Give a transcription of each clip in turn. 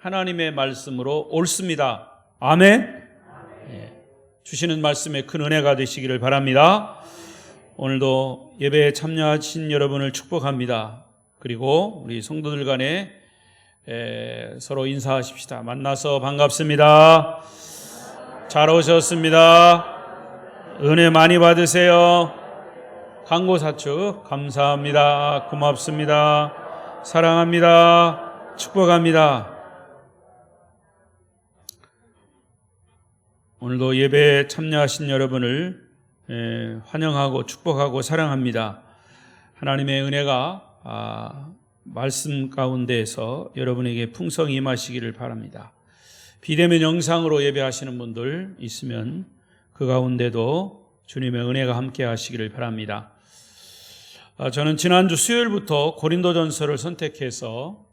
하나님의 말씀으로 옳습니다. 아멘. 주시는 말씀에 큰 은혜가 되시기를 바랍니다. 오늘도 예배에 참여하신 여러분을 축복합니다. 그리고 우리 성도들 간에 서로 인사하십시다. 만나서 반갑습니다. 잘 오셨습니다. 은혜 많이 받으세요. 강고사축 감사합니다. 고맙습니다. 사랑합니다. 축복합니다. 오늘도 예배에 참여하신 여러분을 환영하고 축복하고 사랑합니다. 하나님의 은혜가 말씀 가운데에서 여러분에게 풍성히 임하시기를 바랍니다. 비대면 영상으로 예배하시는 분들 있으면 그 가운데도 주님의 은혜가 함께 하시기를 바랍니다. 저는 지난주 수요일부터 고린도전서를 선택해서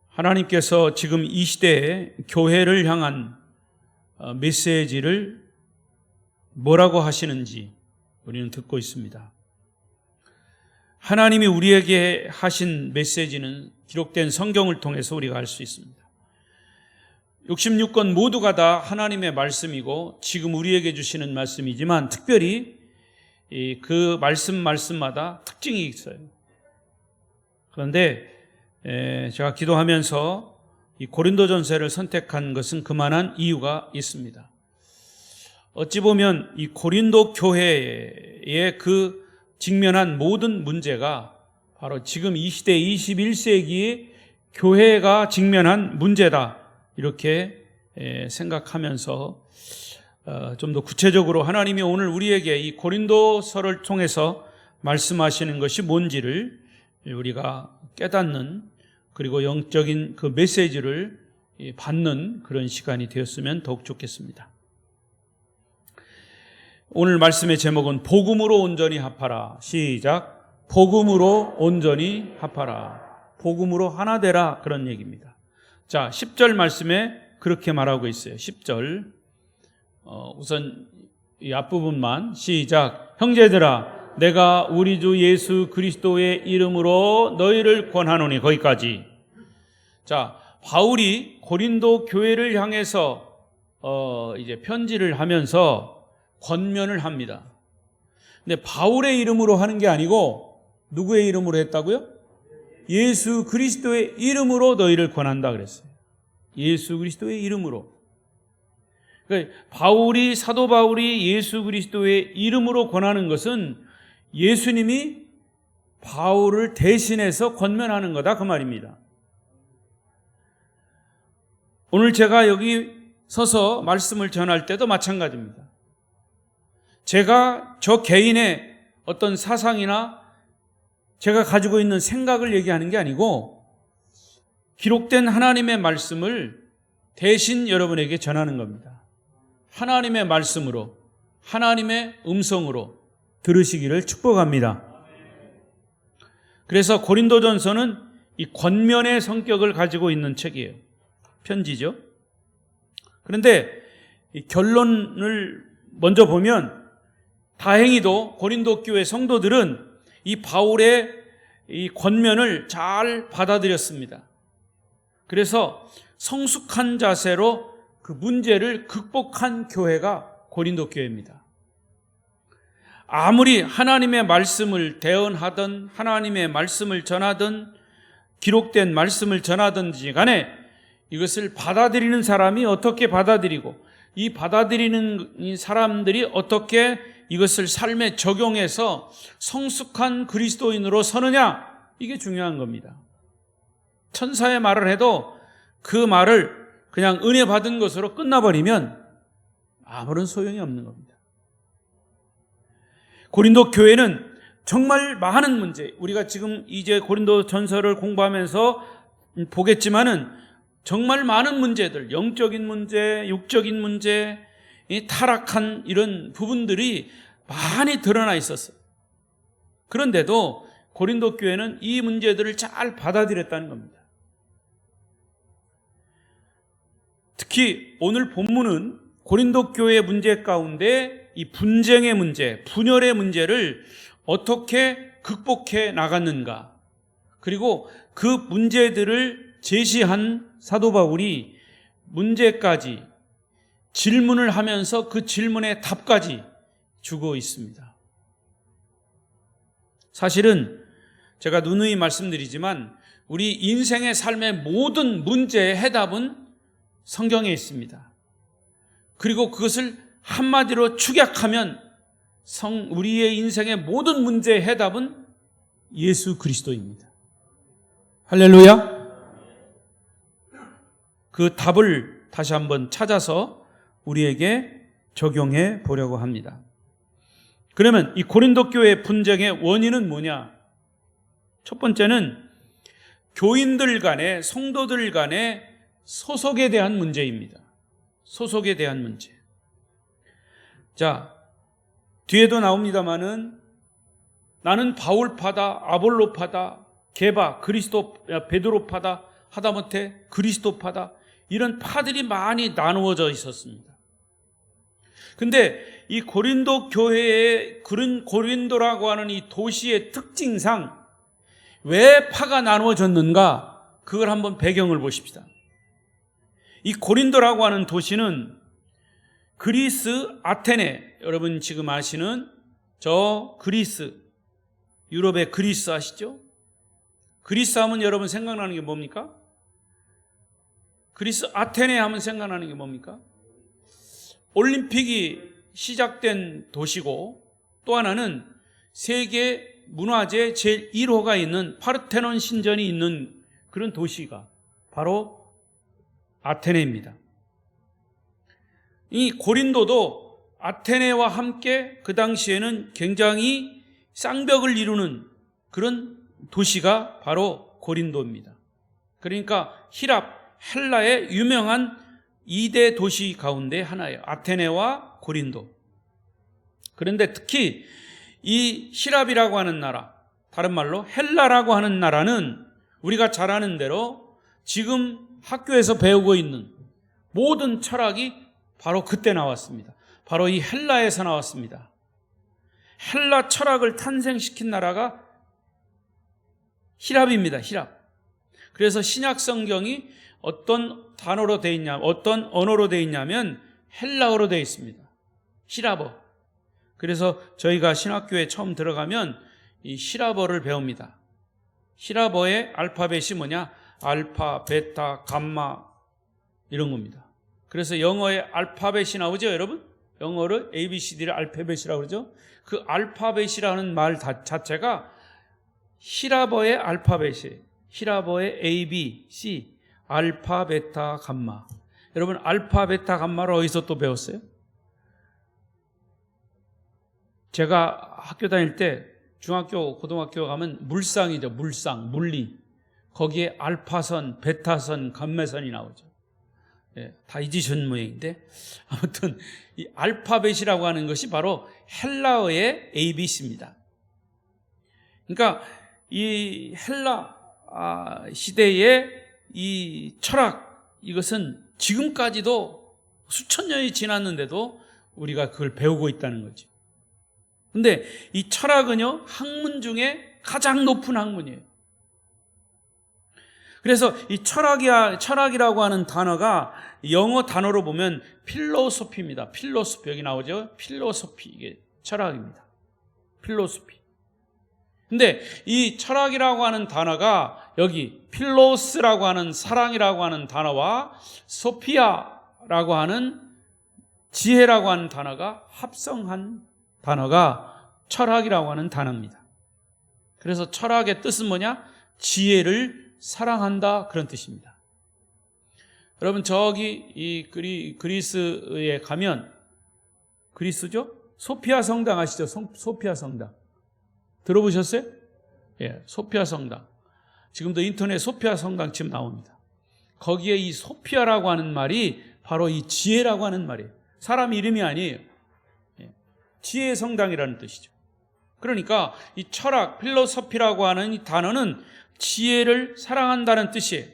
하나님께서 지금 이 시대에 교회를 향한 메시지를 뭐라고 하시는지 우리는 듣고 있습니다. 하나님이 우리에게 하신 메시지는 기록된 성경을 통해서 우리가 알 수 있습니다. 66권 모두가 다 하나님의 말씀이고 지금 우리에게 주시는 말씀이지만 특별히 그 말씀마다 특징이 있어요. 그런데 제가 기도하면서 이 고린도전서를 선택한 것은 그만한 이유가 있습니다. 어찌 보면 이 고린도 교회의 그 직면한 모든 문제가 바로 지금 이 시대 21세기의 교회가 직면한 문제다. 이렇게 생각하면서 좀 더 구체적으로 하나님이 오늘 우리에게 이 고린도서를 통해서 말씀하시는 것이 뭔지를 우리가 깨닫는, 그리고 영적인 그 메시지를 받는 그런 시간이 되었으면 더욱 좋겠습니다. 오늘 말씀의 제목은 복음으로 온전히 합하라. 시작. 복음으로 온전히 합하라. 복음으로 하나 되라. 그런 얘기입니다. 자, 10절 말씀에 그렇게 말하고 있어요. 10절. 우선 이 앞부분만 시작. 형제들아, 내가 우리 주 예수 그리스도의 이름으로 너희를 권하노니. 거기까지. 자, 바울이 고린도 교회를 향해서 이제 편지를 하면서 권면을 합니다. 근데 바울의 이름으로 하는 게 아니고 누구의 이름으로 했다고요? 예수 그리스도의 이름으로 너희를 권한다 그랬어요. 예수 그리스도의 이름으로. 그러니까 사도 바울이 예수 그리스도의 이름으로 권하는 것은 예수님이 바울을 대신해서 권면하는 거다 그 말입니다. 오늘 제가 여기 서서 말씀을 전할 때도 마찬가지입니다. 제가 저 개인의 어떤 사상이나 제가 가지고 있는 생각을 얘기하는 게 아니고 기록된 하나님의 말씀을 대신 여러분에게 전하는 겁니다. 하나님의 말씀으로, 하나님의 음성으로 들으시기를 축복합니다. 그래서 고린도전서는 이 권면의 성격을 가지고 있는 책이에요. 편지죠. 그런데 이 결론을 먼저 보면 다행히도 고린도 교회 성도들은 이 바울의 이 권면을 잘 받아들였습니다. 그래서 성숙한 자세로 그 문제를 극복한 교회가 고린도 교회입니다. 아무리 하나님의 말씀을 대언하든 하나님의 말씀을 전하든 기록된 말씀을 전하든지 간에 이것을 받아들이는 사람이 어떻게 받아들이고 이 받아들이는 사람들이 어떻게 이것을 삶에 적용해서 성숙한 그리스도인으로 서느냐, 이게 중요한 겁니다. 천사의 말을 해도 그 말을 그냥 은혜 받은 것으로 끝나버리면 아무런 소용이 없는 겁니다. 고린도 교회는 정말 많은 문제, 우리가 지금 이제 고린도 전서를 공부하면서 보겠지만은 정말 많은 문제들, 영적인 문제, 육적인 문제, 이 타락한 이런 부분들이 많이 드러나 있었어요. 그런데도 고린도 교회는 이 문제들을 잘 받아들였다는 겁니다. 특히 오늘 본문은 고린도 교회의 문제 가운데 이 분쟁의 문제, 분열의 문제를 어떻게 극복해 나갔는가, 그리고 그 문제들을 제시한 사도 바울이 문제까지 질문을 하면서 그 질문의 답까지 주고 있습니다. 사실은 제가 누누이 말씀드리지만 우리 인생의 삶의 모든 문제의 해답은 성경에 있습니다. 그리고 그것을 한마디로 축약하면 우리의 인생의 모든 문제의 해답은 예수 그리스도입니다. 할렐루야. 그 답을 다시 한번 찾아서 우리에게 적용해 보려고 합니다. 그러면 이 고린도 교회 분쟁의 원인은 뭐냐? 첫 번째는 교인들 간의, 성도들 간의 소속에 대한 문제입니다. 소속에 대한 문제. 자, 뒤에도 나옵니다마는 나는 바울파다, 아볼로파다, 게바, 베드로파다, 하다못해 그리스도파다, 이런 파들이 많이 나누어져 있었습니다. 근데 이 고린도 교회의 그런 고린도라고 하는 이 도시의 특징상 왜 파가 나누어졌는가? 그걸 한번 배경을 보십시다. 이 고린도라고 하는 도시는 그리스 아테네, 여러분 지금 아시는 저 그리스, 유럽의 그리스 아시죠? 그리스 하면 여러분 생각나는 게 뭡니까? 그리스 아테네 하면 생각나는 게 뭡니까? 올림픽이 시작된 도시고, 또 하나는 세계 문화재 제1호가 있는 파르테논 신전이 있는 그런 도시가 바로 아테네입니다. 이 고린도도 아테네와 함께 그 당시에는 굉장히 쌍벽을 이루는 그런 도시가 바로 고린도입니다. 그러니까 히랍, 헬라의 유명한 2대 도시 가운데 하나예요. 아테네와 고린도. 그런데 특히 이 히랍이라고 하는 나라, 다른 말로 헬라라고 하는 나라는 우리가 잘 아는 대로 지금 학교에서 배우고 있는 모든 철학이 바로 그때 나왔습니다. 바로 이 헬라에서 나왔습니다. 헬라 철학을 탄생시킨 나라가 히랍입니다. 히랍. 그래서 신약 성경이 어떤 단어로 되어 있냐, 어떤 언어로 되어 있냐면 헬라어로 되어 있습니다. 히랍어. 그래서 저희가 신학교에 처음 들어가면 이 히랍어를 배웁니다. 히랍어의 알파벳이 뭐냐? 알파, 베타, 감마 이런 겁니다. 그래서 영어의 알파벳이 나오죠, 여러분? 영어를 ABCD를 알파벳이라고 그러죠. 그 알파벳이라는 말 자체가 히랍어의 알파벳이에요. 히랍어의 A, B, C, 알파, 베타, 감마. 여러분 알파, 베타, 감마를 어디서 또 배웠어요? 제가 학교 다닐 때 중학교, 고등학교 가면 물상이죠. 물상, 물리. 거기에 알파선, 베타선, 감매선이 나오죠. 예, 다 잊으신 모양인데 아무튼 이 알파벳이라고 하는 것이 바로 헬라어의 ABC입니다. 그러니까 이 헬라 시대의 이 철학, 이것은 지금까지도 수천 년이 지났는데도 우리가 그걸 배우고 있다는 거죠. 근데 이 철학은요, 학문 중에 가장 높은 학문이에요. 그래서 이 철학이라고 하는 단어가 영어 단어로 보면 필로소피입니다. 필로소피, 여기 나오죠? 필로소피, 이게 철학입니다. 필로소피. 근데 이 철학이라고 하는 단어가 여기 필로스라고 하는 사랑이라고 하는 단어와 소피아라고 하는 지혜라고 하는 단어가 합성한 단어가 철학이라고 하는 단어입니다. 그래서 철학의 뜻은 뭐냐? 지혜를 사랑한다, 그런 뜻입니다. 여러분 저기 이 그리스에 가면, 그리스죠? 소피아 성당 아시죠? 소피아 성당 들어보셨어요? 예, 소피아 성당. 지금도 인터넷 소피아 성당 지금 나옵니다. 거기에 이 소피아라고 하는 말이 바로 이 지혜라고 하는 말이에요. 사람 이름이 아니에요. 예, 지혜의 성당이라는 뜻이죠. 그러니까 이 철학, 필로소피라고 하는 이 단어는 지혜를 사랑한다는 뜻이에요.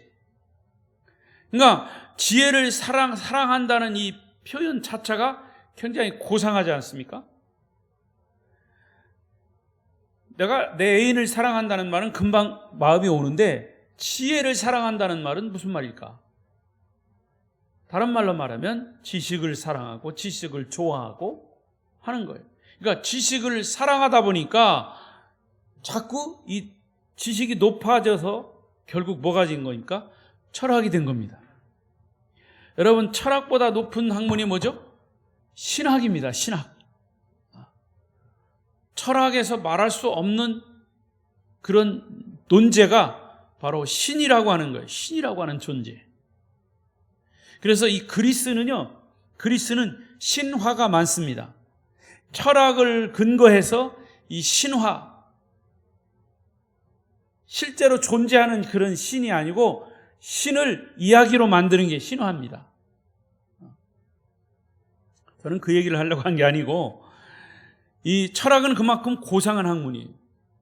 그러니까 지혜를 사랑한다는 이 표현 자체가 굉장히 고상하지 않습니까? 내가 내 애인을 사랑한다는 말은 금방 마음이 오는데 지혜를 사랑한다는 말은 무슨 말일까? 다른 말로 말하면 지식을 사랑하고 지식을 좋아하고 하는 거예요. 그러니까 지식을 사랑하다 보니까 자꾸 이 지식이 높아져서 결국 뭐가 된 거니까 철학이 된 겁니다. 여러분, 철학보다 높은 학문이 뭐죠? 신학입니다. 신학. 철학에서 말할 수 없는 그런 논제가 바로 신이라고 하는 거예요. 신이라고 하는 존재. 그래서 이 그리스는 신화가 많습니다. 철학을 근거해서 이 신화, 실제로 존재하는 그런 신이 아니고 신을 이야기로 만드는 게 신화입니다. 저는 그 얘기를 하려고 한 게 아니고, 이 철학은 그만큼 고상한 학문이에요.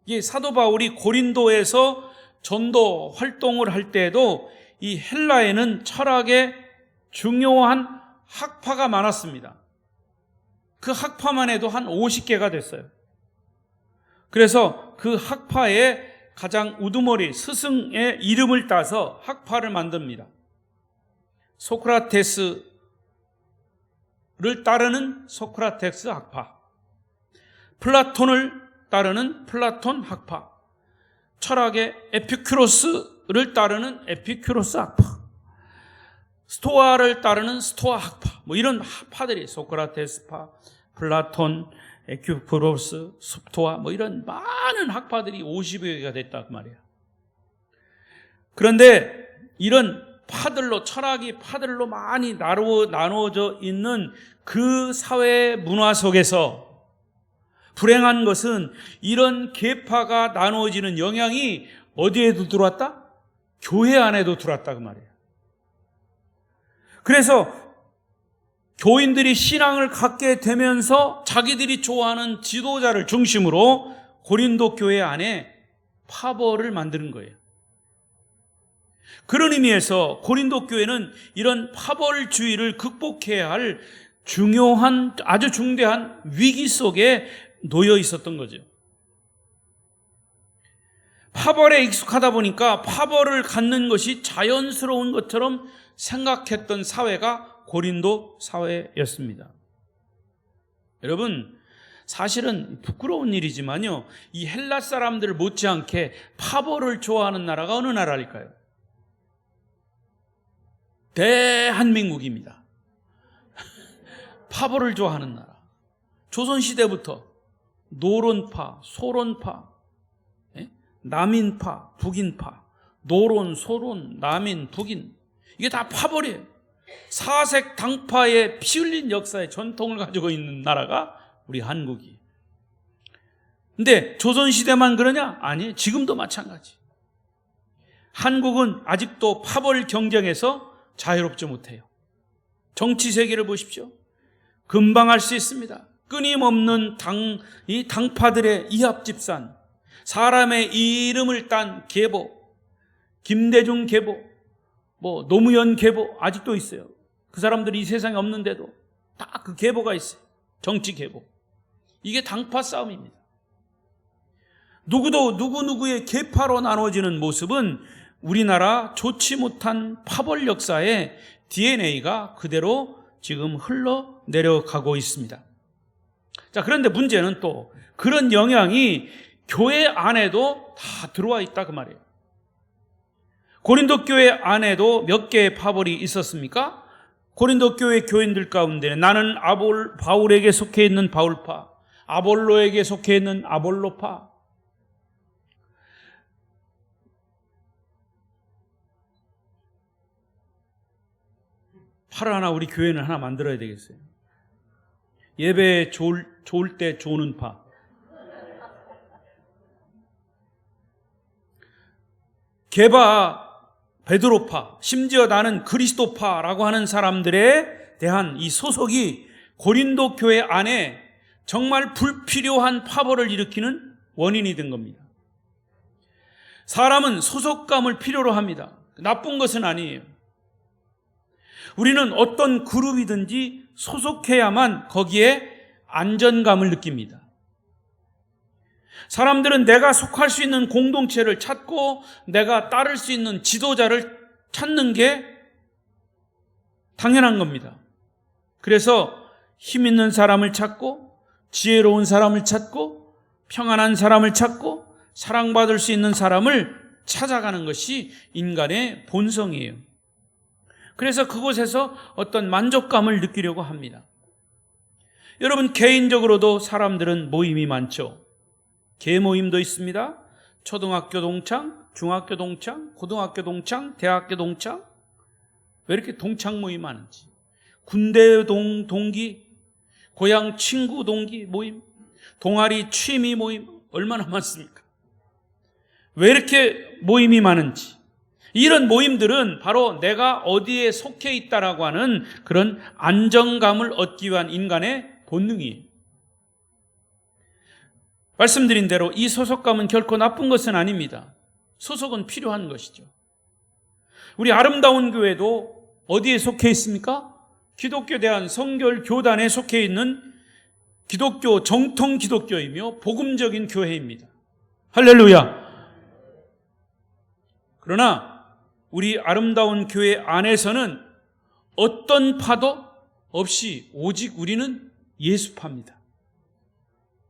이게 사도 바울이 고린도에서 전도 활동을 할 때에도 이 헬라에는 철학의 중요한 학파가 많았습니다. 그 학파만 해도 한 50개가 됐어요. 그래서 그 학파의 가장 우두머리 스승의 이름을 따서 학파를 만듭니다. 소크라테스를 따르는 소크라테스 학파, 플라톤을 따르는 플라톤 학파, 철학의 에피큐로스를 따르는 에피큐로스 학파, 스토아를 따르는 스토아 학파, 뭐 이런 학파들이 소크라테스파, 플라톤, 에피큐로스, 스토아, 뭐 이런 많은 학파들이 50여 개가 됐다 그 말이에요. 그런데 이런 파들로, 철학이 파들로 많이 나누어져 있는 그 사회 문화 속에서 불행한 것은 이런 계파가 나누어지는 영향이 어디에도 들어왔다? 교회 안에도 들어왔다 그 말이에요. 그래서 교인들이 신앙을 갖게 되면서 자기들이 좋아하는 지도자를 중심으로 고린도 교회 안에 파벌을 만드는 거예요. 그런 의미에서 고린도 교회는 이런 파벌주의를 극복해야 할 중요한, 아주 중대한 위기 속에 놓여 있었던 거죠. 파벌에 익숙하다 보니까 파벌을 갖는 것이 자연스러운 것처럼 생각했던 사회가 고린도 사회였습니다. 여러분, 사실은 부끄러운 일이지만요, 이 헬라 사람들 못지않게 파벌을 좋아하는 나라가 어느 나라일까요? 대한민국입니다. 파벌을 좋아하는 나라. 조선시대부터 노론파, 소론파, 남인파, 북인파, 노론, 소론, 남인, 북인, 이게 다 파벌이에요. 사색 당파의 피 흘린 역사의 전통을 가지고 있는 나라가 우리 한국이. 근데 조선시대만 그러냐? 아니, 지금도 마찬가지. 한국은 아직도 파벌 경쟁에서 자유롭지 못해요. 정치 세계를 보십시오. 금방 알 수 있습니다. 끊임없는 이 당파들의 이합집산, 사람의 이름을 딴 계보, 김대중 계보, 뭐 노무현 계보 아직도 있어요. 그 사람들이 이 세상에 없는데도 다 그 계보가 있어요. 정치 계보. 이게 당파 싸움입니다. 누구도 누구누구의 계파로 나눠지는 모습은 우리나라 좋지 못한 파벌 역사의 DNA가 그대로 지금 흘러내려가고 있습니다. 자, 그런데 문제는 또 그런 영향이 교회 안에도 다 들어와 있다 그 말이에요. 고린도 교회 안에도 몇 개의 파벌이 있었습니까? 고린도 교회 교인들 가운데 나는 바울에게 속해 있는 바울파, 아볼로에게 속해 있는 아볼로파, 파를 하나 우리 교회는 하나 만들어야 되겠어요. 예배에 좋을 때 조는 파, 게바 베드로파, 심지어 나는 그리스도파라고 하는 사람들에 대한 이 소속이 고린도 교회 안에 정말 불필요한 파벌을 일으키는 원인이 된 겁니다. 사람은 소속감을 필요로 합니다. 나쁜 것은 아니에요. 우리는 어떤 그룹이든지 소속해야만 거기에 안전감을 느낍니다. 사람들은 내가 속할 수 있는 공동체를 찾고 내가 따를 수 있는 지도자를 찾는 게 당연한 겁니다. 그래서 힘 있는 사람을 찾고 지혜로운 사람을 찾고 평안한 사람을 찾고 사랑받을 수 있는 사람을 찾아가는 것이 인간의 본성이에요. 그래서 그곳에서 어떤 만족감을 느끼려고 합니다. 여러분, 개인적으로도 사람들은 모임이 많죠. 계모임도 있습니다. 초등학교 동창, 중학교 동창, 고등학교 동창, 대학교 동창. 왜 이렇게 동창 모임이 많은지. 군대 동기, 고향 친구 동기 모임, 동아리 취미 모임 얼마나 많습니까? 왜 이렇게 모임이 많은지. 이런 모임들은 바로 내가 어디에 속해 있다라고 하는 그런 안정감을 얻기 위한 인간의 본능이에요. 말씀드린 대로 이 소속감은 결코 나쁜 것은 아닙니다. 소속은 필요한 것이죠. 우리 아름다운 교회도 어디에 속해 있습니까? 기독교 대한 성결 교단에 속해 있는 기독교 정통 기독교이며 복음적인 교회입니다. 할렐루야. 그러나 우리 아름다운 교회 안에서는 어떤 파도 없이 오직 우리는 예수파입니다.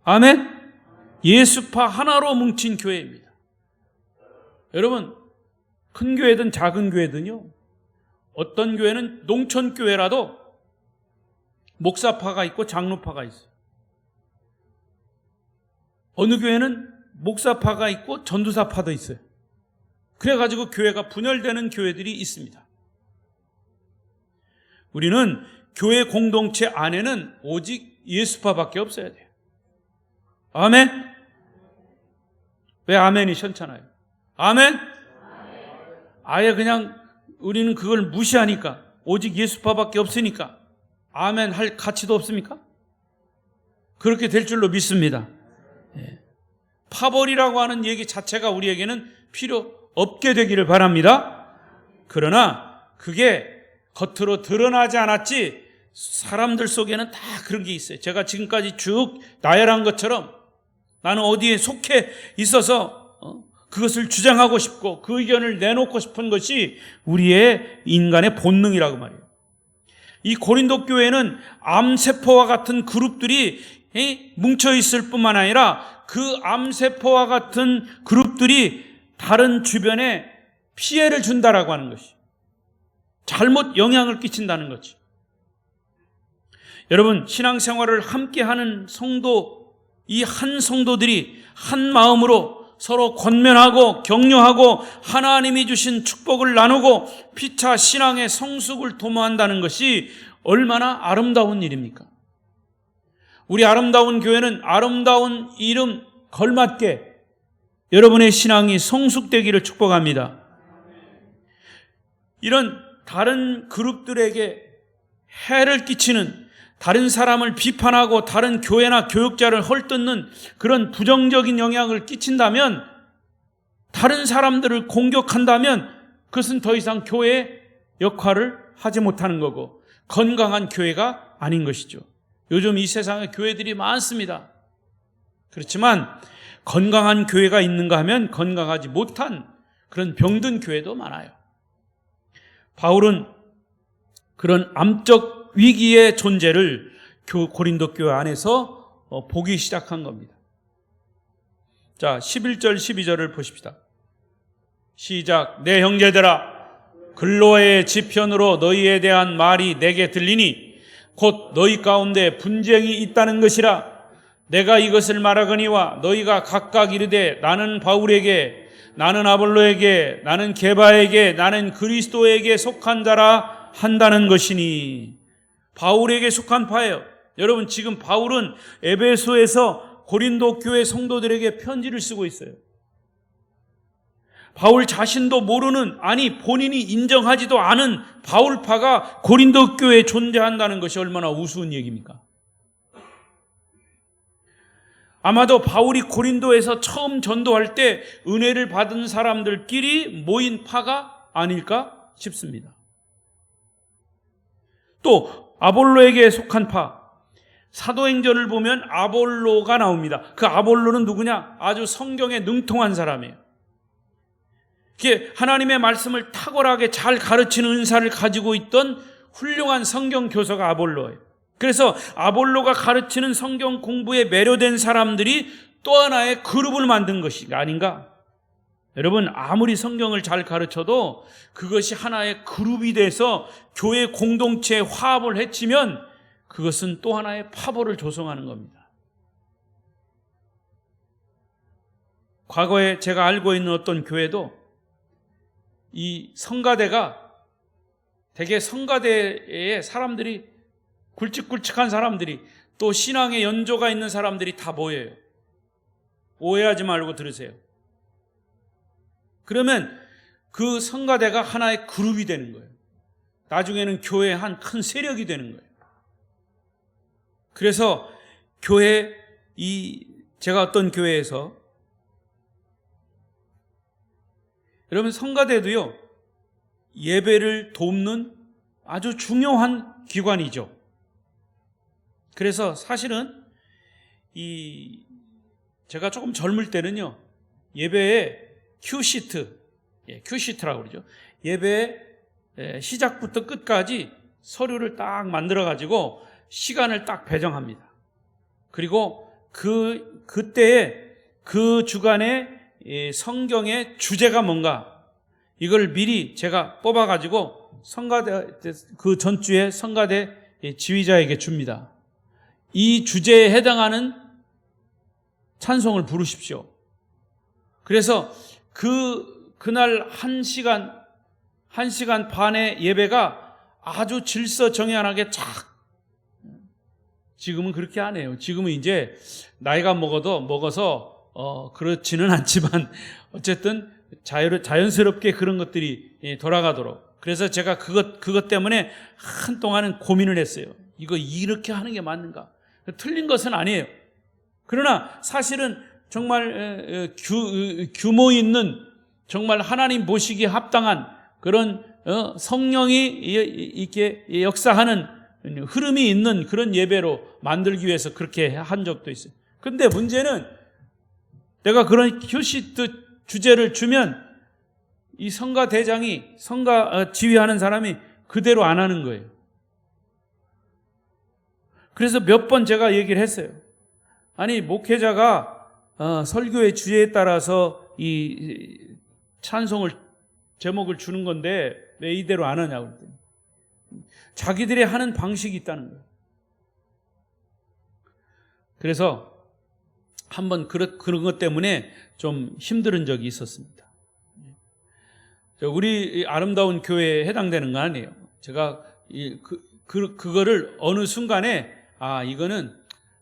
아멘. 예수파 하나로 뭉친 교회입니다. 여러분, 큰 교회든 작은 교회든요, 어떤 교회는 농촌교회라도 목사파가 있고 장로파가 있어요. 어느 교회는 목사파가 있고 전도사파도 있어요. 그래가지고 교회가 분열되는 교회들이 있습니다. 우리는 교회 공동체 안에는 오직 예수파밖에 없어야 돼요. 아멘? 왜 아멘이 시원찮아요? 아멘? 아예 그냥 우리는 그걸 무시하니까, 오직 예수파밖에 없으니까 아멘 할 가치도 없습니까? 그렇게 될 줄로 믿습니다. 파벌이라고 하는 얘기 자체가 우리에게는 필요 없게 되기를 바랍니다. 그러나 그게 겉으로 드러나지 않았지 사람들 속에는 다 그런 게 있어요. 제가 지금까지 쭉 나열한 것처럼 나는 어디에 속해 있어서 그것을 주장하고 싶고 그 의견을 내놓고 싶은 것이 우리의 인간의 본능이라고 말이에요. 이 고린도 교회는 암세포와 같은 그룹들이 뭉쳐있을 뿐만 아니라 그 암세포와 같은 그룹들이 다른 주변에 피해를 준다라고 하는 것이, 잘못 영향을 끼친다는 거지. 여러분, 신앙생활을 함께하는 성도, 이 한 성도들이 한 마음으로 서로 권면하고 격려하고 하나님이 주신 축복을 나누고 피차 신앙의 성숙을 도모한다는 것이 얼마나 아름다운 일입니까? 우리 아름다운 교회는 아름다운 이름 걸맞게 여러분의 신앙이 성숙되기를 축복합니다. 이런 다른 그룹들에게 해를 끼치는, 다른 사람을 비판하고 다른 교회나 교육자를 헐뜯는 그런 부정적인 영향을 끼친다면, 다른 사람들을 공격한다면 그것은 더 이상 교회의 역할을 하지 못하는 거고 건강한 교회가 아닌 것이죠. 요즘 이 세상에 교회들이 많습니다. 그렇지만 건강한 교회가 있는가 하면 건강하지 못한 그런 병든 교회도 많아요. 바울은 그런 암적 위기의 존재를 고린도 교회 안에서 보기 시작한 겁니다. 자, 11절 12절을 보십시다. 시작. 내 형제들아, 글로의 지편으로 너희에 대한 말이 내게 들리니 곧 너희 가운데 분쟁이 있다는 것이라. 내가 이것을 말하거니와 너희가 각각 이르되 나는 바울에게, 나는 아볼로에게, 나는 게바에게, 나는 그리스도에게 속한 자라 한다는 것이니. 바울에게 속한 파예요. 여러분, 지금 바울은 에베소에서 고린도 교회 성도들에게 편지를 쓰고 있어요. 바울 자신도 모르는, 아니 본인이 인정하지도 않은 바울파가 고린도 교회에 존재한다는 것이 얼마나 우스운 얘기입니까? 아마도 바울이 고린도에서 처음 전도할 때 은혜를 받은 사람들끼리 모인 파가 아닐까 싶습니다. 또 아볼로에게 속한 파, 사도행전을 보면 아볼로가 나옵니다. 그 아볼로는 누구냐? 아주 성경에 능통한 사람이에요. 이게 하나님의 말씀을 탁월하게 잘 가르치는 은사를 가지고 있던 훌륭한 성경 교사가 아볼로예요. 그래서 아볼로가 가르치는 성경 공부에 매료된 사람들이 또 하나의 그룹을 만든 것이 아닌가? 여러분, 아무리 성경을 잘 가르쳐도 그것이 하나의 그룹이 돼서 교회 공동체에 화합을 해치면 그것은 또 하나의 파벌을 조성하는 겁니다. 과거에 제가 알고 있는 어떤 교회도 이 성가대가 대개 성가대에 사람들이 굵직굵직한 사람들이 또 신앙의 연조가 있는 사람들이 다 모여요. 오해하지 말고 들으세요. 그러면 그 성가대가 하나의 그룹이 되는 거예요. 나중에는 교회의 한 큰 세력이 되는 거예요. 그래서 제가 어떤 교회에서 여러분 성가대도요 예배를 돕는 아주 중요한 기관이죠. 그래서 사실은 제가 조금 젊을 때는요 예배에 큐시트라고 그러죠. 예배 시작부터 끝까지 서류를 딱 만들어 가지고 시간을 딱 배정합니다. 그리고 그때에 그 주간에 성경의 주제가 뭔가 이걸 미리 제가 뽑아 가지고 그 전주에 성가대 지휘자에게 줍니다. 이 주제에 해당하는 찬송을 부르십시오. 그래서 그날 1시간 반의 예배가 아주 질서정연하게 지금은 그렇게 안 해요. 지금은 이제 나이가 먹어서 그렇지는 않지만 어쨌든 자연스럽게 그런 것들이 돌아가도록. 그래서 제가 그것 때문에 한동안은 고민을 했어요. 이거 이렇게 하는 게 맞는가? 틀린 것은 아니에요. 그러나 사실은 정말 규모 있는 정말 하나님 보시기에 합당한 그런 성령이 이렇게 역사하는 흐름이 있는 그런 예배로 만들기 위해서 그렇게 한 적도 있어요. 근데 문제는 내가 그런 큐시트 주제를 주면 이 성가 대장이 지휘하는 사람이 그대로 안 하는 거예요. 그래서 몇 번 제가 얘기를 했어요. 아니 목회자가 설교의 주제에 따라서 이 찬송을 제목을 주는 건데 왜 이대로 안 하냐고 그랬더니 자기들이 하는 방식이 있다는 거예요. 그래서 한번 그런 것 때문에 좀 힘든 적이 있었습니다. 우리 아름다운 교회에 해당되는 거 아니에요. 제가 그거를 어느 순간에 이거는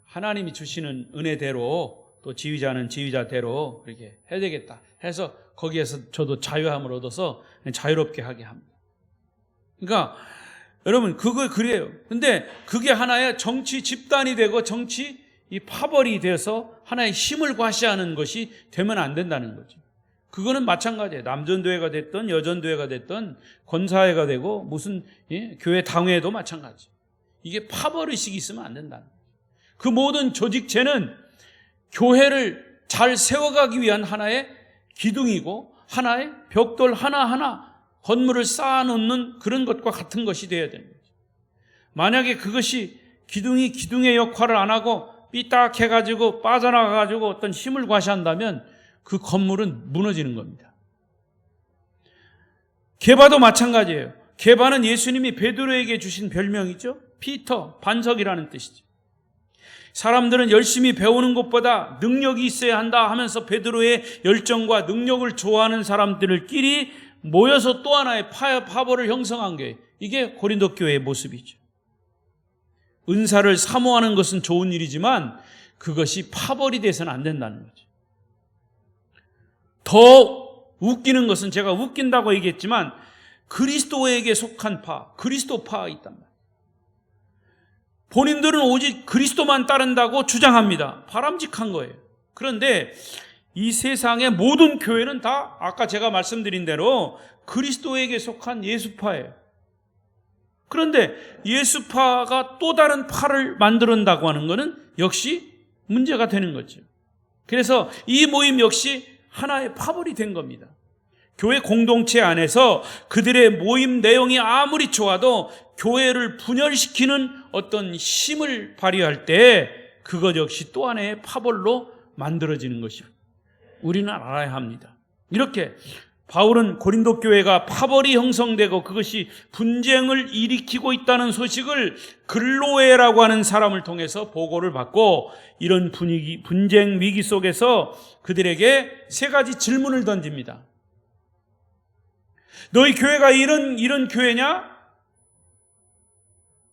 하나님이 주시는 은혜대로 또 지휘자는 지휘자대로 그렇게 해야 되겠다 해서 거기에서 저도 자유함을 얻어서 자유롭게 하게 합니다. 그러니까 여러분 그래요. 근데 그게 하나의 정치 집단이 되고 정치 파벌이 되어서 하나의 힘을 과시하는 것이 되면 안 된다는 거죠. 그거는 마찬가지예요. 남전도회가 됐든 여전도회가 됐든 권사회가 되고 무슨 교회 당회도 마찬가지. 이게 파벌의식이 있으면 안 된다는 거죠. 그 모든 조직체는 교회를 잘 세워가기 위한 하나의 기둥이고 하나의 벽돌 하나하나 건물을 쌓아놓는 그런 것과 같은 것이 되어야 되는 거죠. 만약에 그것이 기둥의 역할을 안 하고 삐딱해가지고 빠져나가가지고 어떤 힘을 과시한다면 그 건물은 무너지는 겁니다. 게바도 마찬가지예요. 게바는 예수님이 베드로에게 주신 별명이죠. 피터, 반석이라는 뜻이죠. 사람들은 열심히 배우는 것보다 능력이 있어야 한다 하면서 베드로의 열정과 능력을 좋아하는 사람들끼리 모여서 또 하나의 파벌을 형성한 게 이게 고린도 교회의 모습이죠. 은사를 사모하는 것은 좋은 일이지만 그것이 파벌이 돼서는 안 된다는 거죠. 더 웃기는 것은 제가 웃긴다고 얘기했지만 그리스도에게 속한 그리스도파가 있단 말이에요. 본인들은 오직 그리스도만 따른다고 주장합니다. 바람직한 거예요. 그런데 이 세상의 모든 교회는 다 아까 제가 말씀드린 대로 그리스도에게 속한 예수파예요. 그런데 예수파가 또 다른 파를 만든다고 하는 것은 역시 문제가 되는 거죠. 그래서 이 모임 역시 하나의 파벌이 된 겁니다. 교회 공동체 안에서 그들의 모임 내용이 아무리 좋아도 교회를 분열시키는 어떤 힘을 발휘할 때 그것 역시 또 하나의 파벌로 만들어지는 것이 우리는 알아야 합니다. 이렇게 바울은 고린도 교회가 파벌이 형성되고 그것이 분쟁을 일으키고 있다는 소식을 글로에라고 하는 사람을 통해서 보고를 받고 이런 분쟁 위기 속에서 그들에게 세 가지 질문을 던집니다. 너희 교회가 이런 교회냐?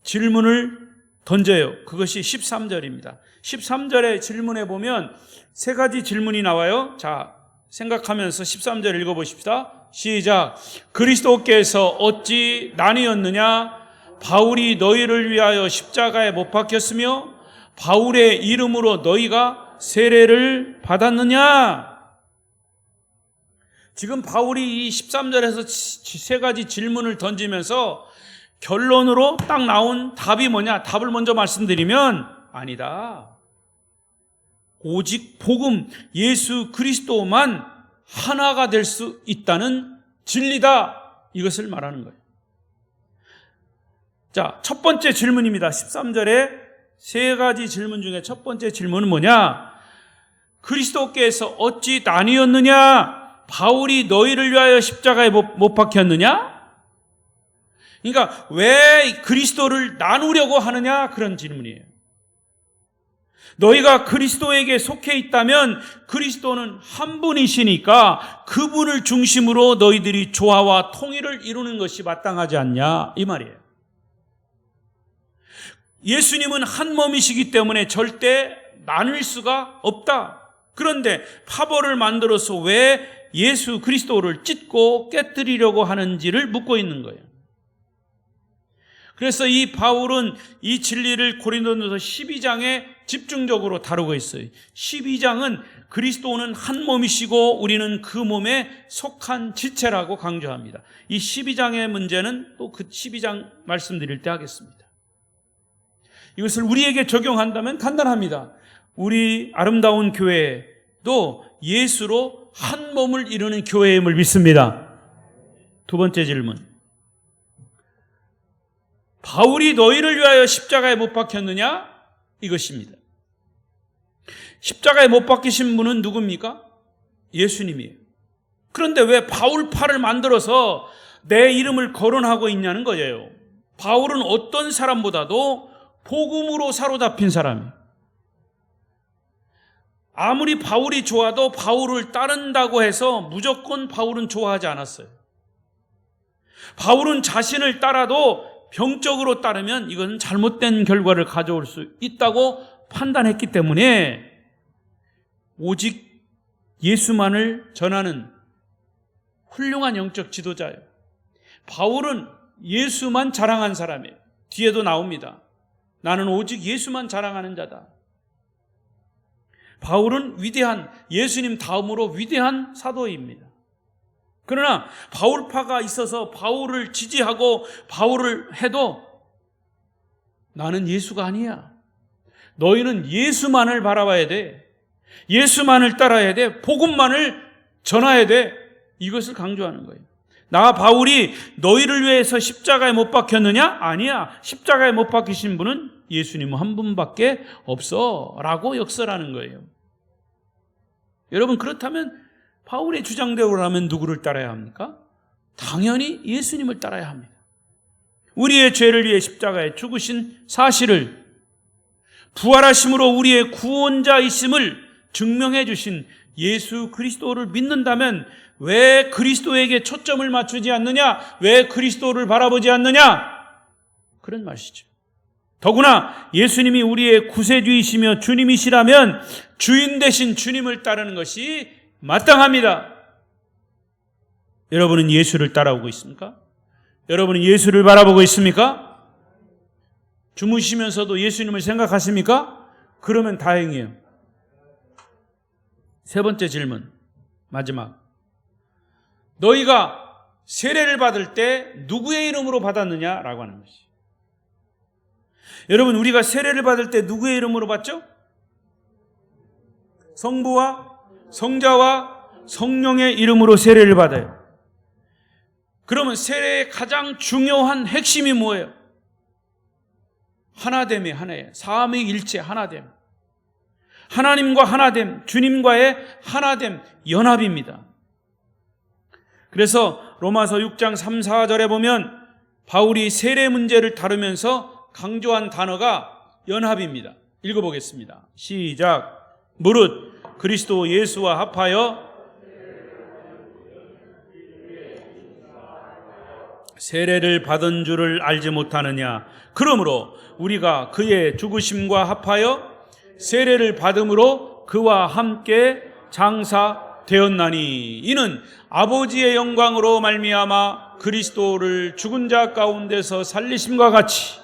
질문을 던져요. 그것이 13절입니다. 13절의 질문에 보면 세 가지 질문이 나와요. 자, 생각하면서 13절 읽어보십시다. 시작. 그리스도께서 어찌 나뉘었느냐? 바울이 너희를 위하여 십자가에 못 박혔으며 바울의 이름으로 너희가 세례를 받았느냐? 지금 바울이 이 13절에서 세 가지 질문을 던지면서 결론으로 딱 나온 답이 뭐냐? 답을 먼저 말씀드리면 아니다. 오직 복음 예수 그리스도만 하나가 될 수 있다는 진리다. 이것을 말하는 거예요. 자, 첫 번째 질문입니다. 13절에 세 가지 질문 중에 첫 번째 질문은 뭐냐? 그리스도께서 어찌 나뉘었느냐? 바울이 너희를 위하여 십자가에 못 박혔느냐? 그러니까 왜 그리스도를 나누려고 하느냐? 그런 질문이에요. 너희가 그리스도에게 속해 있다면 그리스도는 한 분이시니까 그분을 중심으로 너희들이 조화와 통일을 이루는 것이 마땅하지 않냐? 이 말이에요. 예수님은 한 몸이시기 때문에 절대 나눌 수가 없다. 그런데 파벌을 만들어서 왜 예수 그리스도를 찢고 깨뜨리려고 하는지를 묻고 있는 거예요. 그래서 이 바울은 이 진리를 고린도전서 12장에 집중적으로 다루고 있어요. 12장은 그리스도는 한 몸이시고 우리는 그 몸에 속한 지체라고 강조합니다. 이 12장의 문제는 또 그 12장 말씀드릴 때 하겠습니다. 이것을 우리에게 적용한다면 간단합니다. 우리 아름다운 교회도 예수로 한 몸을 이루는 교회임을 믿습니다. 두 번째 질문. 바울이 너희를 위하여 십자가에 못 박혔느냐? 이것입니다. 십자가에 못 박히신 분은 누굽니까? 예수님이에요. 그런데 왜 바울파를 만들어서 내 이름을 거론하고 있냐는 거예요. 바울은 어떤 사람보다도 복음으로 사로잡힌 사람이에요. 아무리 바울이 좋아도 바울을 따른다고 해서 무조건 바울은 좋아하지 않았어요. 바울은 자신을 따라도 병적으로 따르면 이건 잘못된 결과를 가져올 수 있다고 판단했기 때문에 오직 예수만을 전하는 훌륭한 영적 지도자예요. 바울은 예수만 자랑한 사람이에요. 뒤에도 나옵니다. 나는 오직 예수만 자랑하는 자다. 바울은 위대한, 예수님 다음으로 위대한 사도입니다. 그러나 바울파가 있어서 바울을 지지하고 바울을 해도 나는 예수가 아니야. 너희는 예수만을 바라봐야 돼. 예수만을 따라야 돼. 복음만을 전해야 돼. 이것을 강조하는 거예요. 나 바울이 너희를 위해서 십자가에 못 박혔느냐? 아니야. 십자가에 못 박히신 분은 예수님 한 분밖에 없어 라고 역설하는 거예요. 여러분, 그렇다면 바울의 주장대로라면 누구를 따라야 합니까? 당연히 예수님을 따라야 합니다. 우리의 죄를 위해 십자가에 죽으신 사실을, 부활하심으로 우리의 구원자이심을 증명해 주신 예수 그리스도를 믿는다면 왜 그리스도에게 초점을 맞추지 않느냐? 왜 그리스도를 바라보지 않느냐? 그런 말이죠. 더구나 예수님이 우리의 구세주이시며 주님이시라면 주인 되신 주님을 따르는 것이 마땅합니다. 여러분은 예수를 따라오고 있습니까? 여러분은 예수를 바라보고 있습니까? 주무시면서도 예수님을 생각하십니까? 그러면 다행이에요. 세 번째 질문, 마지막. 너희가 세례를 받을 때 누구의 이름으로 받았느냐라고 하는 것이. 여러분, 우리가 세례를 받을 때 누구의 이름으로 받죠? 성부와 성자와 성령의 이름으로 세례를 받아요. 그러면 세례의 가장 중요한 핵심이 뭐예요? 하나됨이 하나예요. 삼위일체 하나됨. 하나님과 하나됨, 주님과의 하나됨, 연합입니다. 그래서 로마서 6장 3, 4절에 보면 바울이 세례 문제를 다루면서 강조한 단어가 연합입니다. 읽어보겠습니다. 시작. 무릇 그리스도 예수와 합하여 세례를 받은 줄을 알지 못하느냐. 그러므로 우리가 그의 죽으심과 합하여 세례를 받음으로 그와 함께 장사되었나니 이는 아버지의 영광으로 말미암아 그리스도를 죽은 자 가운데서 살리심과 같이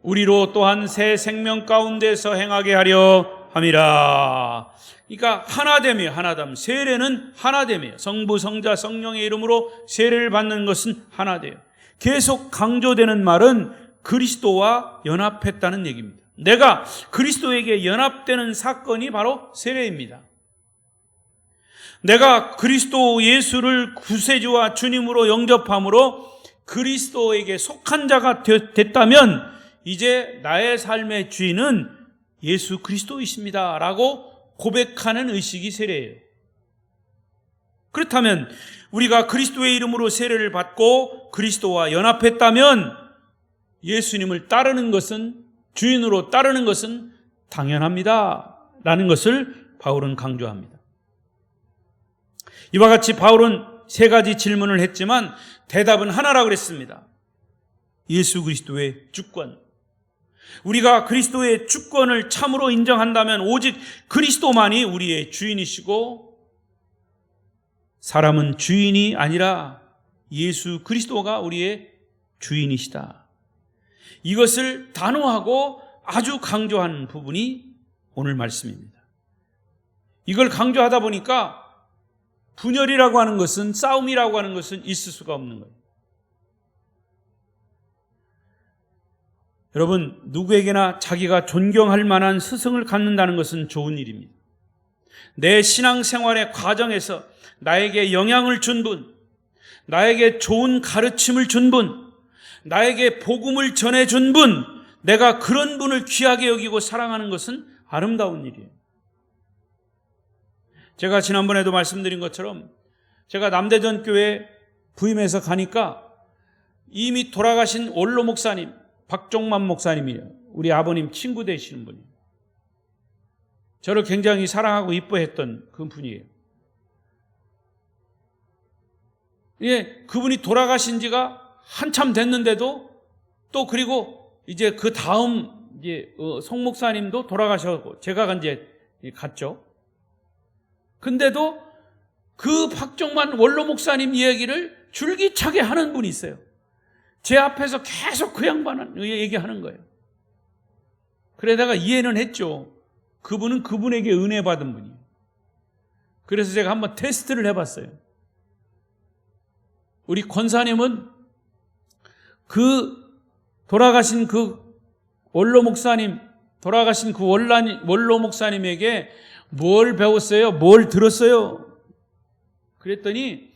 우리로 또한 새 생명 가운데서 행하게 하려 함이라. 그러니까 하나됨이에요. 하나됨. 세례는 하나됨이에요. 성부, 성자, 성령의 이름으로 세례를 받는 것은 하나돼요. 계속 강조되는 말은 그리스도와 연합했다는 얘기입니다. 내가 그리스도에게 연합되는 사건이 바로 세례입니다. 내가 그리스도 예수를 구세주와 주님으로 영접함으로 그리스도에게 속한 자가 됐다면 이제 나의 삶의 주인은 예수 그리스도이십니다 라고 고백하는 의식이 세례예요. 그렇다면 우리가 그리스도의 이름으로 세례를 받고 그리스도와 연합했다면 예수님을 따르는 것은, 주인으로 따르는 것은 당연합니다 라는 것을 바울은 강조합니다. 이와 같이 바울은 세 가지 질문을 했지만 대답은 하나라고 그랬습니다. 예수 그리스도의 주권. 우리가 그리스도의 주권을 참으로 인정한다면 오직 그리스도만이 우리의 주인이시고 사람은 주인이 아니라 예수 그리스도가 우리의 주인이시다. 이것을 단호하고 아주 강조하는 부분이 오늘 말씀입니다. 이걸 강조하다 보니까 분열이라고 하는 것은, 싸움이라고 하는 것은 있을 수가 없는 거예요. 여러분, 누구에게나 자기가 존경할 만한 스승을 갖는다는 것은 좋은 일입니다. 내 신앙생활의 과정에서 나에게 영향을 준 분, 나에게 좋은 가르침을 준 분, 나에게 복음을 전해준 분, 내가 그런 분을 귀하게 여기고 사랑하는 것은 아름다운 일이에요. 제가 지난번에도 말씀드린 것처럼 제가 남대전 교회 부임해서 가니까 이미 돌아가신 원로 목사님, 박종만 목사님이에요. 우리 아버님 친구 되시는 분이에요. 저를 굉장히 사랑하고 이뻐했던 그 분이에요. 예, 그분이 돌아가신 지가 한참 됐는데도 또 그리고 이제 그 다음 이제 송 목사님도 돌아가셨고 제가 이제 갔죠. 근데도 그 박종만 원로 목사님 이야기를 줄기차게 하는 분이 있어요. 제 앞에서 계속 그 양반은 얘기하는 거예요. 그래 내가 이해는 했죠. 그분은 그분에게 은혜 받은 분이에요. 그래서 제가 한번 테스트를 해봤어요. 우리 권사님은 그 돌아가신 그 원로 목사님, 돌아가신 그 원로 목사님에게 뭘 배웠어요? 뭘 들었어요? 그랬더니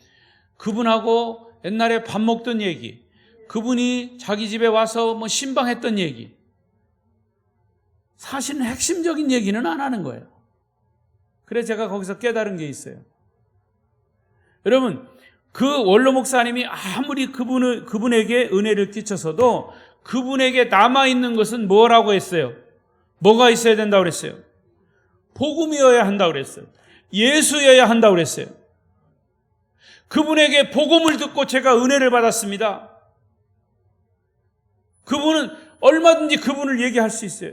그분하고 옛날에 밥 먹던 얘기, 그분이 자기 집에 와서 뭐 신방했던 얘기, 사실은 핵심적인 얘기는 안 하는 거예요. 그래서 제가 거기서 깨달은 게 있어요. 여러분, 그 원로 목사님이 아무리 그분에게 은혜를 끼쳐서도 그분에게 남아있는 것은 뭐라고 했어요? 뭐가 있어야 된다고 그랬어요? 복음이어야 한다고 그랬어요. 예수여야 한다고 그랬어요. 그분에게 복음을 듣고 제가 은혜를 받았습니다. 그분은 얼마든지 그분을 얘기할 수 있어요.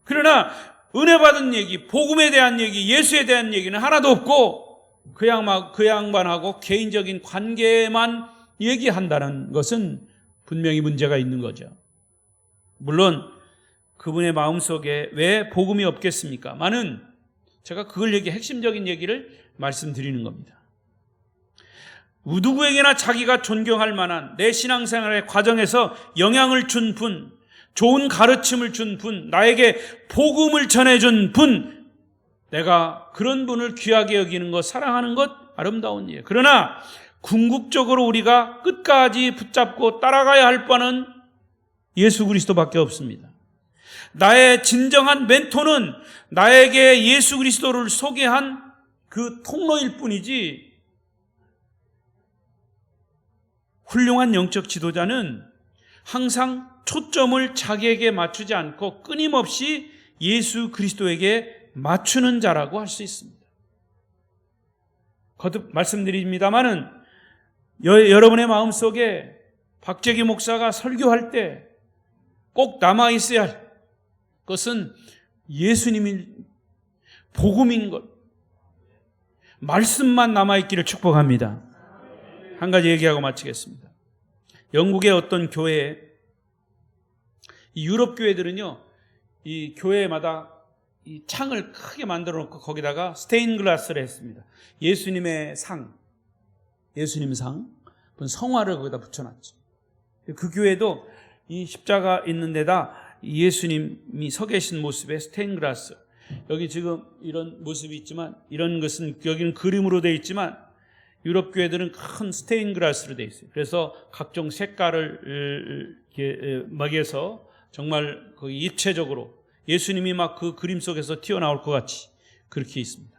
그러나 은혜 받은 얘기, 복음에 대한 얘기, 예수에 대한 얘기는 하나도 없고 그 양반하고 개인적인 관계만 얘기한다는 것은 분명히 문제가 있는 거죠. 물론 그분의 마음속에 왜 복음이 없겠습니까? 많은 제가 그걸 핵심적인 얘기를 말씀드리는 겁니다. 누구에게나 자기가 존경할 만한 내 신앙생활의 과정에서 영향을 준 분, 좋은 가르침을 준 분, 나에게 복음을 전해준 분, 내가 그런 분을 귀하게 여기는 것, 사랑하는 것 아름다운 일. 그러나 궁극적으로 우리가 끝까지 붙잡고 따라가야 할 바는 예수 그리스도밖에 없습니다. 나의 진정한 멘토는 나에게 예수 그리스도를 소개한 그 통로일 뿐이지, 훌륭한 영적 지도자는 항상 초점을 자기에게 맞추지 않고 끊임없이 예수 그리스도에게 맞추는 자라고 할 수 있습니다. 거듭 말씀드립니다마는 여러분의 마음속에 박재기 목사가 설교할 때 꼭 남아있어야 할 것은 예수님이 복음인 것, 말씀만 남아있기를 축복합니다. 한 가지 얘기하고 마치겠습니다. 영국의 어떤 교회에, 이 유럽 교회들은요, 이 교회마다 이 창을 크게 만들어 놓고 거기다가 스테인 글라스를 했습니다. 예수님의 상, 예수님 상, 성화를 거기다 붙여놨죠. 그 교회도 이 십자가 있는 데다 예수님이 서 계신 모습의 스테인 글라스, 여기 지금 이런 모습이 있지만, 이런 것은 여기는 그림으로 되어 있지만 유럽 교회들은 큰 스테인 글라스로 되어 있어요. 그래서 각종 색깔을 이렇게 먹여서 정말 거기 입체적으로 예수님이 막 그 그림 속에서 튀어나올 것 같이 그렇게 있습니다.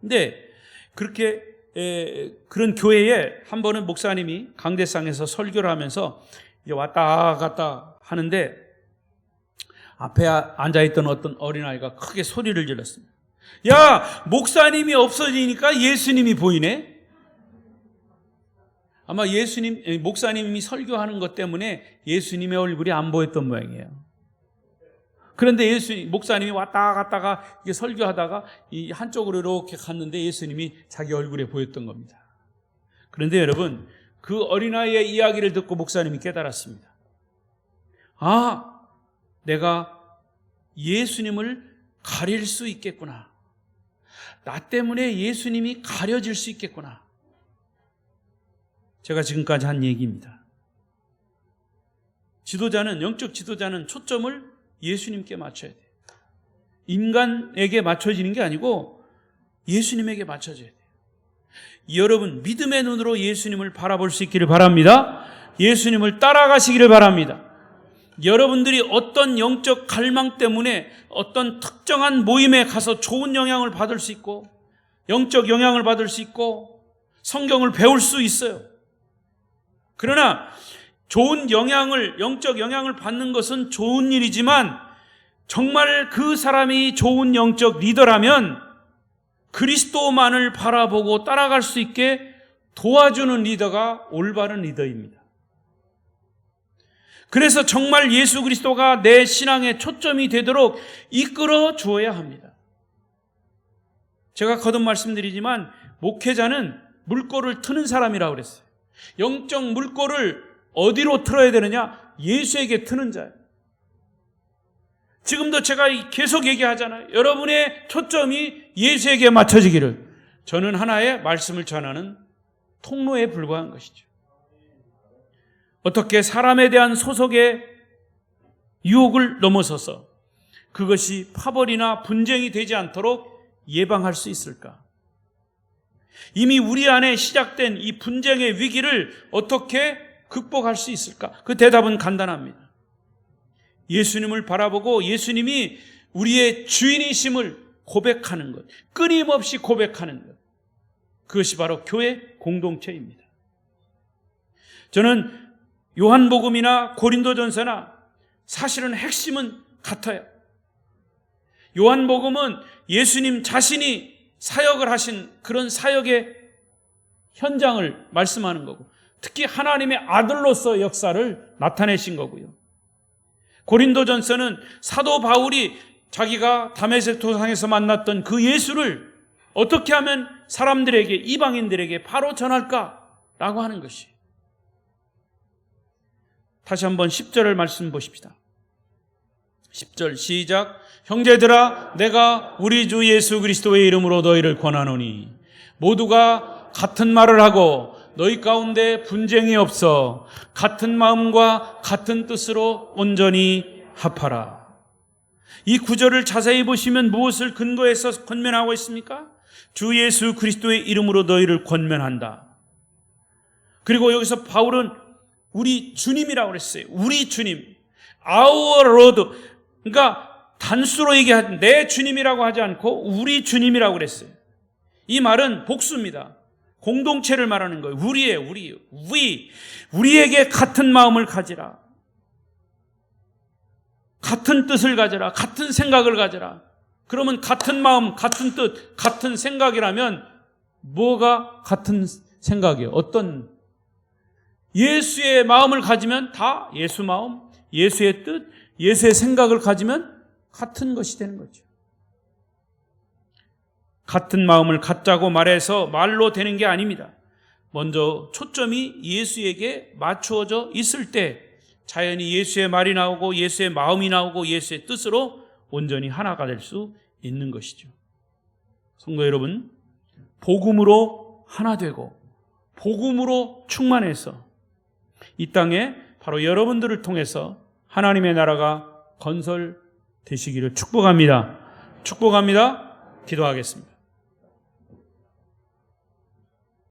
근데 그렇게 그런 교회에 한 번은 목사님이 강대상에서 설교를 하면서 이제 왔다 갔다 하는데 앞에 앉아있던 어떤 어린아이가 크게 소리를 질렀습니다. 야, 목사님이 없어지니까 예수님이 보이네? 아마 목사님이 설교하는 것 때문에 예수님의 얼굴이 안 보였던 모양이에요. 그런데 목사님이 왔다 갔다가 이게 설교하다가 이 한쪽으로 이렇게 갔는데 예수님이 자기 얼굴에 보였던 겁니다. 그런데 여러분, 그 어린아이의 이야기를 듣고 목사님이 깨달았습니다. 아, 내가 예수님을 가릴 수 있겠구나. 나 때문에 예수님이 가려질 수 있겠구나. 제가 지금까지 한 얘기입니다. 영적 지도자는 초점을 예수님께 맞춰야 돼요. 인간에게 맞춰지는 게 아니고 예수님에게 맞춰져야 돼요. 여러분, 믿음의 눈으로 예수님을 바라볼 수 있기를 바랍니다. 예수님을 따라가시기를 바랍니다. 여러분들이 어떤 영적 갈망 때문에 어떤 특정한 모임에 가서 좋은 영향을 받을 수 있고, 영적 영향을 받을 수 있고, 성경을 배울 수 있어요. 그러나 좋은 영적 영향을 받는 것은 좋은 일이지만, 정말 그 사람이 좋은 영적 리더라면 그리스도만을 바라보고 따라갈 수 있게 도와주는 리더가 올바른 리더입니다. 그래서 정말 예수 그리스도가 내 신앙의 초점이 되도록 이끌어 주어야 합니다. 제가 거듭 말씀드리지만 목회자는 물꼬를 트는 사람이라고 그랬어요. 영적 물꼬를 어디로 틀어야 되느냐? 예수에게 트는 자예요. 지금도 제가 계속 얘기하잖아요. 여러분의 초점이 예수에게 맞춰지기를. 저는 하나의 말씀을 전하는 통로에 불과한 것이죠. 어떻게 사람에 대한 소속의 유혹을 넘어서서 그것이 파벌이나 분쟁이 되지 않도록 예방할 수 있을까? 이미 우리 안에 시작된 이 분쟁의 위기를 어떻게 극복할 수 있을까? 그 대답은 간단합니다. 예수님을 바라보고 예수님이 우리의 주인이심을 고백하는 것, 끊임없이 고백하는 것, 그것이 바로 교회 공동체입니다. 저는 요한복음이나 고린도전서나 사실은 핵심은 같아요. 요한복음은 예수님 자신이 사역을 하신 그런 사역의 현장을 말씀하는 거고, 특히 하나님의 아들로서 역사를 나타내신 거고요. 고린도전서는 사도 바울이 자기가 다메섹 도상에서 만났던 그 예수를 어떻게 하면 사람들에게, 이방인들에게 바로 전할까라고 하는 것이. 다시 한번 10절을 말씀 보십시다. 10절 시작. 형제들아, 내가 우리 주 예수 그리스도의 이름으로 너희를 권하노니 모두가 같은 말을 하고 너희 가운데 분쟁이 없어 같은 마음과 같은 뜻으로 온전히 합하라. 이 구절을 자세히 보시면 무엇을 근거해서 권면하고 있습니까? 주 예수 그리스도의 이름으로 너희를 권면한다. 그리고 여기서 바울은 우리 주님이라고 그랬어요. 우리 주님, our Lord. 그러니까 단수로 얘기하지, 내 주님이라고 하지 않고 우리 주님이라고 그랬어요. 이 말은 복수입니다. 공동체를 말하는 거예요. 우리에게 같은 마음을 가지라. 같은 뜻을 가져라. 같은 생각을 가져라. 그러면 같은 마음, 같은 뜻, 같은 생각이라면 뭐가 같은 생각이에요? 어떤? 예수의 마음을 가지면 다 예수 마음, 예수의 뜻, 예수의 생각을 가지면 같은 것이 되는 거죠. 같은 마음을 갖자고 말해서 말로 되는 게 아닙니다. 먼저 초점이 예수에게 맞추어져 있을 때 자연히 예수의 말이 나오고 예수의 마음이 나오고 예수의 뜻으로 온전히 하나가 될 수 있는 것이죠. 성도 여러분, 복음으로 하나 되고 복음으로 충만해서 이 땅에 바로 여러분들을 통해서 하나님의 나라가 건설되시기를 축복합니다. 축복합니다. 기도하겠습니다.